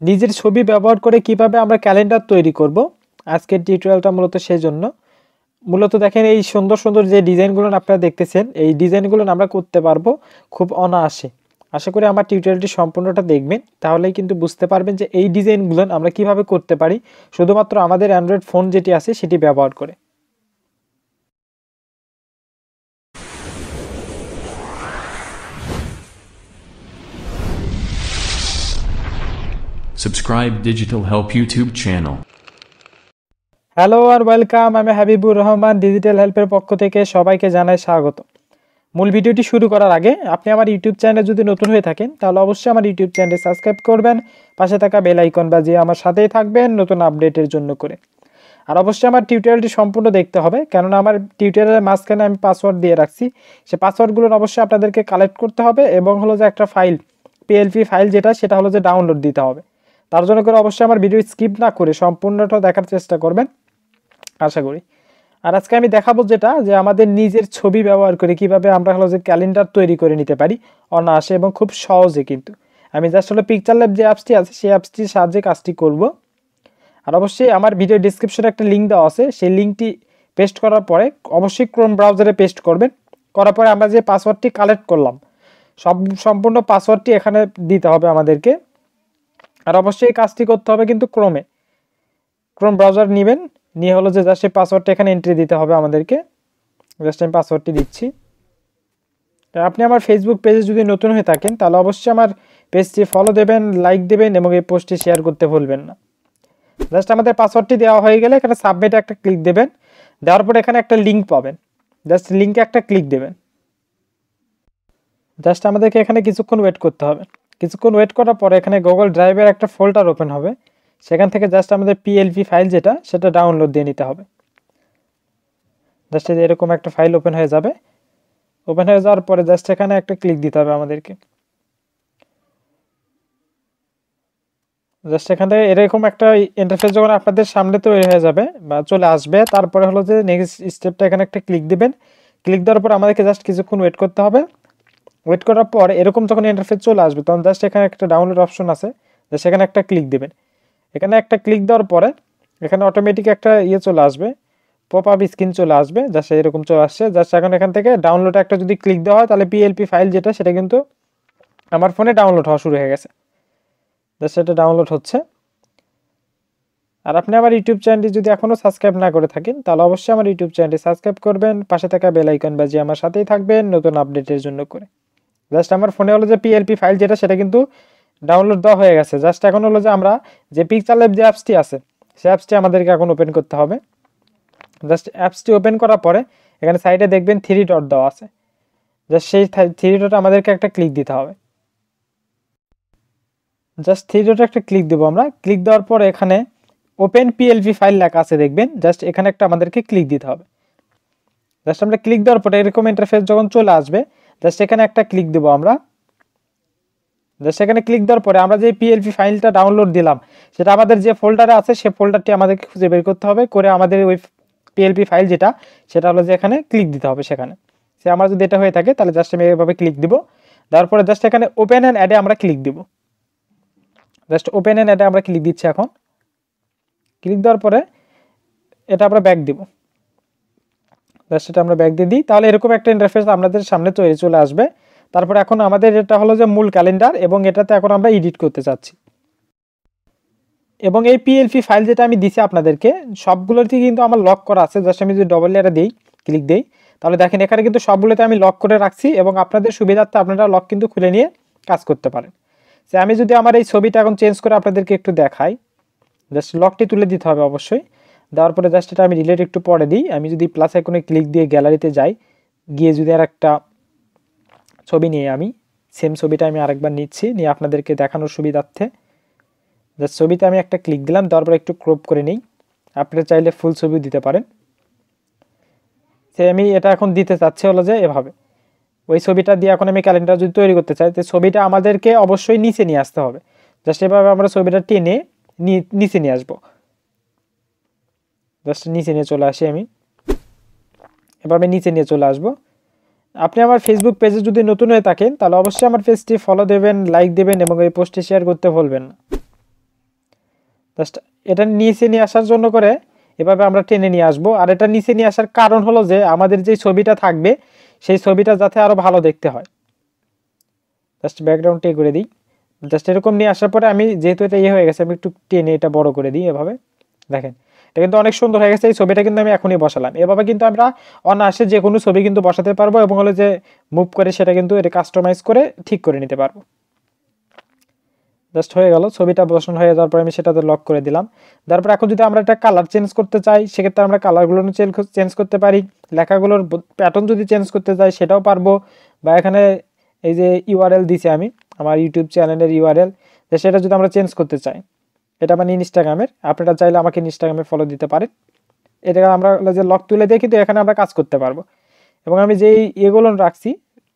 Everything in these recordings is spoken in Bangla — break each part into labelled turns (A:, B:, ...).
A: নিজের ছবি ব্যবহার করে কিভাবে আমরা ক্যালেন্ডার তৈরি করব আজকের টিউটোরিয়ালটা মূলত সেই জন্য। মূলত দেখেন এই সুন্দর সুন্দর যে ডিজাইনগুলো আপনারা দেখতেছেন এই ডিজাইনগুলো আমরা করতে পারবো খুব অনায়াসে। আশা করি আমার টিউটোরিয়ালটি সম্পূর্ণটা দেখবেন, তাহলেই কিন্তু বুঝতে পারবেন যে এই ডিজাইনগুলো আমরা কিভাবে করতে পারি শুধুমাত্র আমাদের অ্যান্ড্রয়েড ফোন যেটি আছে সেটি ব্যবহার করে।
B: Subscribe Digital Help YouTube channel.
A: Hello আর ওয়েলকাম, আমি হাবিবুর রহমান ডিজিটাল হেল্পের পক্ষ থেকে সবাইকে জানাই স্বাগত। মূল ভিডিওটি শুরু করার আগে আপনি আমার ইউটিউব চ্যানেলে যদি নতুন হয়ে থাকেন তাহলে অবশ্যই আমার ইউটিউব চ্যানেলে সাবস্ক্রাইব করবেন, পাশে থাকা বেল আইকন বাজিয়ে আমার সাথেই থাকবেন নতুন আপডেটের জন্য করে। আর অবশ্যই আমার টিউটোরিয়ালটি সম্পূর্ণ দেখতে হবে, কেননা আমার টিউটোরিয়ালের মাঝখানে আমি পাসওয়ার্ড দিয়ে রাখছি। সে পাসওয়ার্ডগুলো অবশ্যই আপনাদেরকে কালেক্ট করতে হবে এবং হলো যে একটা ফাইল পিএলপি ফাইল যেটা সেটা হলো যে ডাউনলোড দিতে হবে। তার জন্য করে অবশ্যই আমার ভিডিও স্কিপ না করে সম্পূর্ণটা দেখার চেষ্টা করবেন আশা করি। আর আজকে আমি দেখাবো যেটা যে আমাদের নিজের ছবি ব্যবহার করে কিভাবে আমরা হলো যে ক্যালেন্ডার তৈরি করে নিতে পারি অনায়াসে এবং খুব সহজে। কিন্তু আমি জাস্ট হলো পিকচারল্যাব যে অ্যাপসটি আছে সেই অ্যাপসটির সাহায্যে কাজটি করব। আর অবশ্যই আমার ভিডিও ডেসক্রিপশনে একটা লিঙ্ক দেওয়া আছে, সেই লিঙ্কটি পেস্ট করার পরে অবশ্যই ক্রোম ব্রাউজারে পেস্ট করবেন। করার পরে আমরা যে পাসওয়ার্ডটি কালেক্ট করলাম সম্পূর্ণ পাসওয়ার্ডটি এখানে দিতে হবে আমাদেরকে। আর অবশ্যই এই কাজটি করতে হবে কিন্তু ক্রোম ব্রাউজার নেবেন, নিয়ে হলো যে জাস্ট এই পাসওয়ার্ডটা এখানে এন্ট্রি দিতে হবে আমাদেরকে। জাস্ট আমি পাসওয়ার্ডটি দিচ্ছি। আপনি আমার ফেসবুক পেজে যদি নতুন হয়ে থাকেন তাহলে অবশ্যই আমার পেজটি ফলো দেবেন, লাইক দেবেন এবং এই পোস্টটি শেয়ার করতে ভুলবেন না। জাস্ট আমাদের পাসওয়ার্ডটি দেওয়া হয়ে গেলে এখানে সাবমিটে একটা ক্লিক দেবেন, দেওয়ার পরে এখানে একটা লিঙ্ক পাবেন, জাস্ট লিঙ্কে একটা ক্লিক দেবেন। জাস্ট আমাদেরকে এখানে কিছুক্ষণ ওয়েট করতে হবে। কিছুক্ষণ ওয়েট করার পরে এখানে গুগল ড্রাইভের একটা ফোল্ডার ওপেন হবে, সেখান থেকে জাস্ট আমাদের পিএলপি ফাইল যেটা সেটা ডাউনলোড দিয়ে নিতে হবে। জাস্ট এরকম একটা ফাইল ওপেন হয়ে যাবে। ওপেন হয়ে যাওয়ার পরে জাস্ট এখানে একটা ক্লিক দিতে হবে আমাদেরকে। জাস্ট এখান থেকে এরকম একটা ইন্টারফেস যখন আপনাদের সামনে তৈরি হয়ে যাবে বা চলে আসবে, তারপরে হলো যে নেক্সট স্টেপটা এখানে একটা ক্লিক দিবেন। ক্লিক দেওয়ার পর আমাদেরকে জাস্ট কিছুক্ষণ ওয়েট করতে হবে। ওয়েট করার পর এরকম যখন ইন্টারফেস চলে আসবে তখন জাস্ট এখানে একটা ডাউনলোড অপশন আছে, জাস্ট এখানে একটা ক্লিক দেবেন। এখানে একটা ক্লিক দেওয়ার পরে এখানে অটোমেটিক একটা চলে আসবে, পপ আপ স্ক্রিন চলে আসবে, জাস্ট এরকম চলে আসছে। জাস্ট এখন এখান থেকে ডাউনলোড একটা যদি ক্লিক দেওয়া হয় তাহলে পিএলপি ফাইল যেটা সেটা কিন্তু আমার ফোনে ডাউনলোড হওয়া শুরু হয়ে গেছে। জাস্ট এটা ডাউনলোড হচ্ছে। আর আপনি আমার ইউটিউব চ্যানেলটি যদি এখনও সাবস্ক্রাইব না করে থাকেন তাহলে অবশ্যই আমার ইউটিউব চ্যানেলটি সাবস্ক্রাইব করবেন, পাশে থাকা বেল আইকন বাজিয়ে আমার সাথেই থাকবেন নতুন আপডেটের জন্য করে। জাস্ট আমার ফোনে হলো যে পিএলপি ফাইল যেটা সেটা কিন্তু ডাউনলোড দেওয়া হয়ে গেছে। জাস্ট এখন হলো যে আমরা যে পিকচারল্যাব যে অ্যাপসটি আছে সেই অ্যাপসটি আমাদেরকে এখন ওপেন করতে হবে। জাস্ট অ্যাপসটি ওপেন করার পরে এখানে সাইডে দেখবেন 3 ডট দেওয়া আছে, জাস্ট সেই 3 ডট আমাদেরকে একটা ক্লিক দিতে হবে। জাস্ট 3 ডটে একটা ক্লিক দেবো আমরা। ক্লিক দেওয়ার পরে এখানে ওপেন পিএলপি ফাইল লেখা আছে দেখবেন, জাস্ট এখানে একটা আমাদেরকে ক্লিক দিতে হবে। জাস্ট আমরা ক্লিক দেওয়ার পরে এরকম ইন্টারফেস যখন চলে আসবে জাস্ট এখানে একটা ক্লিক দেবো আমরা। জাস্ট এখানে ক্লিক দেওয়ার পরে আমরা যে পিএলপি ফাইলটা ডাউনলোড দিলাম সেটা আমাদের যে ফোল্ডারে আছে সেই ফোল্ডারটি আমাদেরকে খুঁজে বের করতে হবে, করে আমাদের ওই পিএলপি ফাইল যেটা সেটা হলো যে এখানে ক্লিক দিতে হবে সেখানে। সে আমার যদি এটা হয়ে থাকে তাহলে জাস্ট আমি এইভাবে ক্লিক দিব। দেওয়ার পরে জাস্ট এখানে ওপেন অ্যান্ড অ্যাডে আমরা ক্লিক দিব। জাস্ট ওপেন অ্যান্ড অ্যাডে আমরা ক্লিক দিচ্ছি। এখন ক্লিক দেওয়ার পরে এটা আমরা ব্যাক দিব। জাস্ট এটা আমরা ব্যাক দিয়ে দিই, তাহলে এরকম একটা ইন্টারফেস আপনাদের সামনে তৈরি চলে আসবে। তারপরে এখন আমাদের এটা হলো যে মূল ক্যালেন্ডার এবং এটাতে এখন আমরা এডিট করতে চাচ্ছি। এবং এই পিএলপি ফাইল যেটা আমি দিছি আপনাদেরকে সবগুলোতে কিন্তু আমার লক করা আছে। জাস্ট আমি যদি ডবল লেয়ারে দিই, ক্লিক দেই, তাহলে দেখেন এখানে কিন্তু সবগুলোতে আমি লক করে রাখছি এবং আপনাদের সুবিধার্থে আপনারা লক কিন্তু খুলে নিয়ে কাজ করতে পারেন। যে আমি যদি আমার এই ছবিটা এখন চেঞ্জ করে আপনাদেরকে একটু দেখাই, জাস্ট লকটি তুলে দিতে হবে অবশ্যই। দেওয়ার পরে জাস্ট এটা আমি ডিলিট একটু পরে দিই। আমি যদি প্লাস আইকনে ক্লিক দিয়ে গ্যালারিতে যাই, গিয়ে যদি আর একটা ছবি নিয়ে আমি সেম ছবিটা আমি আরেকবার নিচ্ছি, নিয়ে আপনাদেরকে দেখানোর সুবিধার্থে জাস্ট ছবিতে আমি একটা ক্লিক দিলাম। দেওয়ার পরে একটু ক্রপ করে নিই, আপনারা চাইলে ফুল ছবি দিতে পারেন। সে আমি এটা এখন দিতে চাচ্ছি হলো যে এভাবে ওই ছবিটা দিয়ে এখন আমি ক্যালেন্ডার যদি তৈরি করতে চাই তো ছবিটা আমাদেরকে অবশ্যই নিচে নিয়ে আসতে হবে। জাস্ট এভাবে আমরা ছবিটা টেনে নিচে নিয়ে আসবো। জাস্ট নিচে নিয়ে চলে আসি, আমি এভাবে নিচে নিয়ে চলে আসবো। আপনি আমার ফেসবুক পেজে যদি নতুন হয়ে থাকেন তাহলে অবশ্যই আমার পেজটি ফলো দেবেন, লাইক দেবেন এবং এই পোস্টটি শেয়ার করতে ভুলবেন না। জাস্ট এটা নিচে নিয়ে আসার জন্য করে এভাবে আমরা টেনে নিয়ে আসবো। আর এটা নিচে নিয়ে আসার কারণ হলো যে আমাদের যে ছবিটা থাকবে সেই ছবিটা যাতে আরো ভালো দেখতে হয়। জাস্ট ব্যাকগ্রাউন্ড টে করে দিই। জাস্ট এরকম নিয়ে আসার পরে আমি যেহেতু এটা হয়ে গেছে আমি একটু টেনে এটা বড় করে দিই এভাবে। দেখেন এটা কিন্তু অনেক সুন্দর হয়ে গেছে। এই ছবিটা কিন্তু আমি এখনই বসালাম। এভাবে কিন্তু আমরা অনায়াসে যে কোনো ছবি কিন্তু বসাতে পারবো এবং হলো যে মুভ করে সেটা কিন্তু এটা কাস্টমাইজ করে ঠিক করে নিতে পারবো। জাস্ট হয়ে গেল, ছবিটা বসানো হয়ে যাওয়ার পরে আমি সেটাতে লক করে দিলাম। তারপর এখন যদি আমরা একটা কালার চেঞ্জ করতে চাই সেক্ষেত্রে আমরা কালারগুলো চেঞ্জ করতে পারি। লেখাগুলোর প্যাটার্ন যদি চেঞ্জ করতে চাই সেটাও পারবো। বা এখানে এই যে ইউআরএল দিছি আমি আমার ইউটিউব চ্যানেলের ইউআরএল, সেটা যদি আমরা চেঞ্জ করতে চাই, এটা মানে ইনস্টাগ্রামের, আপনারা চাইলে আমাকে ইনস্টাগ্রামে ফলো দিতে পারেন। এটা আমরা যে লক তুলে দিয়ে কিন্তু এখানে আমরা কাজ করতে পারবো। এবং আমি যেই এগুলো রাখছি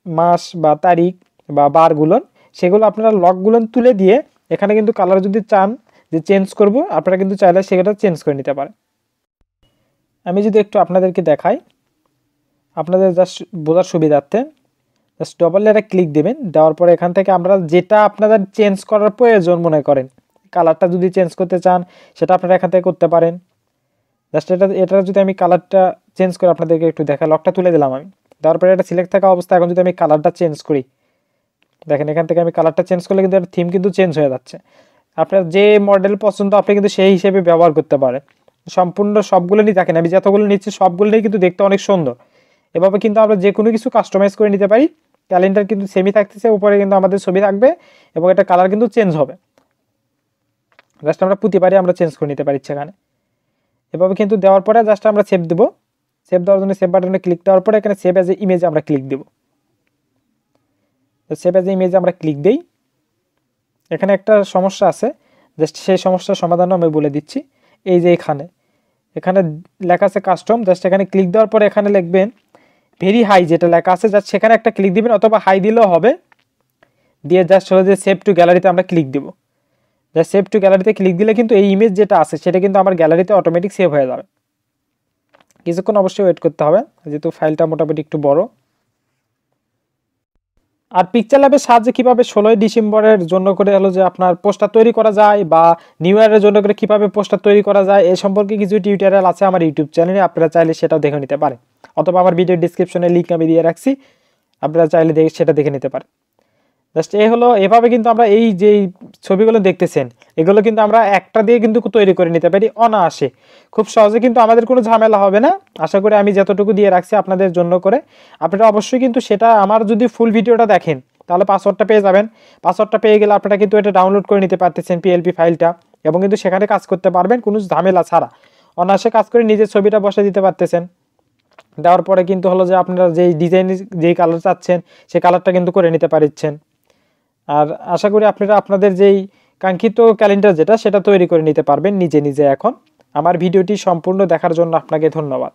A: মাস বা তারিখ বা বারগুলো, সেগুলো আপনারা লকগুলো তুলে দিয়ে এখানে কিন্তু কালার যদি চান যে চেঞ্জ করব আপনারা কিন্তু চাইলে সেটা চেঞ্জ করে নিতে পারেন। আমি যদি একটু আপনাদেরকে দেখাই আপনাদের জাস্ট বোঝার সুবিধার্থে, জাস্ট ডবল এটা ক্লিক দেবেন। দেওয়ার পরে এখান থেকে আমরা যেটা আপনাদের চেঞ্জ করার প্রয়োজন মনে করেন, কালারটা যদি চেঞ্জ করতে চান সেটা আপনারা এখান থেকে করতে পারেন। জাস্ট এটা যদি আমি কালারটা চেঞ্জ করে আপনাদেরকে একটু দেখা, লকটা তুলে দিলাম আমি। দেওয়ার পরে এটা সিলেক্ট থাকা অবস্থা এখন যদি আমি কালারটা চেঞ্জ করি, দেখেন এখান থেকে আমি কালারটা চেঞ্জ করলে কিন্তু একটা থিম কিন্তু চেঞ্জ হয়ে যাচ্ছে। আপনার যে মডেল পছন্দ আপনি কিন্তু সেই হিসেবে ব্যবহার করতে পারেন। সম্পূর্ণ সবগুলো নিয়ে দেখেন আমি যতগুলো নিচ্ছি সবগুলো নিয়ে কিন্তু দেখতে অনেক সুন্দর। এভাবে কিন্তু আমরা যে কোনো কিছু কাস্টমাইজ করে নিতে পারি। ক্যালেন্ডার কিন্তু সেমই থাকতেছে, উপরে কিন্তু আমাদের ছবি থাকবে এবং এটা কালার কিন্তু চেঞ্জ হবে। জাস্ট আমরা প্রতিবারই আমরা চেঞ্জ করে নিতে পারি সেখানে। এভাবে কিন্তু দেওয়ার পরে জাস্ট আমরা সেভ দেবো। সেভ দেওয়ার জন্য সেভ বাটনে ক্লিক দেওয়ার পরে এখানে সেভ অ্যাজ এ ইমেজে আমরা ক্লিক দেবো। সেভ অ্যাজ এ ইমেজে আমরা ক্লিক দেই। এখানে একটা সমস্যা আছে, জাস্ট সেই সমস্যার সমাধানও আমি বলে দিচ্ছি। এই যে এখানে লেখা আছে কাস্টম, জাস্ট এখানে ক্লিক দেওয়ার পরে এখানে লিখবেন ভেরি হাই, যেটা লেখা আছে জাস্ট সেখানে একটা ক্লিক দিবেন, অথবা হাই দিলেও হবে। দিয়ে জাস্ট হলো যে সেভ টু গ্যালারিতে আমরা ক্লিক দেবো। জাস্ট সেভ টু গ্যালারিতে ক্লিক দিলে কিন্তু এই ইমেজ যেটা আছে সেটা কিন্তু আমার গ্যালারিতে অটোমেটিক সেভ হয়ে যাবে। কিছুক্ষণ অবশ্যই ওয়েট করতে হবে যেহেতু ফাইলটা মোটামুটি একটু বড়। আর পিকচারল্যাবের সাহায্যে কীভাবে 16ই ডিসেম্বরের জন্য করে হলো যে আপনার পোস্টার তৈরি করা যায় বা নিউ ইয়ারের জন্য করে কীভাবে পোস্টার তৈরি করা যায় এ সম্পর্কে কিছু টিউটোরিয়াল আছে আমার ইউটিউব চ্যানেলে, আপনারা চাইলে সেটাও দেখে নিতে পারেন। অথবা আমার ভিডিও ডিসক্রিপশনে লিঙ্ক আমি দিয়ে রাখছি, আপনারা চাইলে সেটা দেখে নিতে পারেন। জাস্ট হলো এভাবে কিন্তু আমরা এই যে ছবিগুলো দেখতেছেন এগুলো কিন্তু আমরা একটা দিয়ে কিন্তু তৈরি করে নিতে পারি অনায়াসে, খুব সহজে, কিন্তু আমাদের কোনো ঝামেলা হবে না। আশা করি আমি যতটুকু দিয়ে রাখছি আপনাদের জন্য করে আপনারা অবশ্যই কিন্তু সেটা আমার যদি ফুল ভিডিওটা দেখেন তাহলে পাসওয়ার্ডটা পেয়ে যাবেন। পাসওয়ার্ডটা পেয়ে গেলে আপনারা কিন্তু এটা ডাউনলোড করে নিতে পারতেছেন পিএলপি ফাইলটা, এবং কিন্তু সেখানে কাজ করতে পারবেন কোনো ঝামেলা ছাড়া, অনায়াসে কাজ করে নিজের ছবিটা বসে দিতে পারতেছেন। দেওয়ার পরে কিন্তু হলো যে আপনারা যেই ডিজাইন যেই কালার চাচ্ছেন সেই কালারটা কিন্তু করে নিতে পারছেন। আর আশা করি আপনারা আপনাদের যেই কাঙ্ক্ষিত ক্যালেন্ডার যেটা সেটা তৈরি করে নিতে পারবেন নিজে নিজে। এখন আমার ভিডিওটি সম্পূর্ণ দেখার জন্য আপনাকে ধন্যবাদ।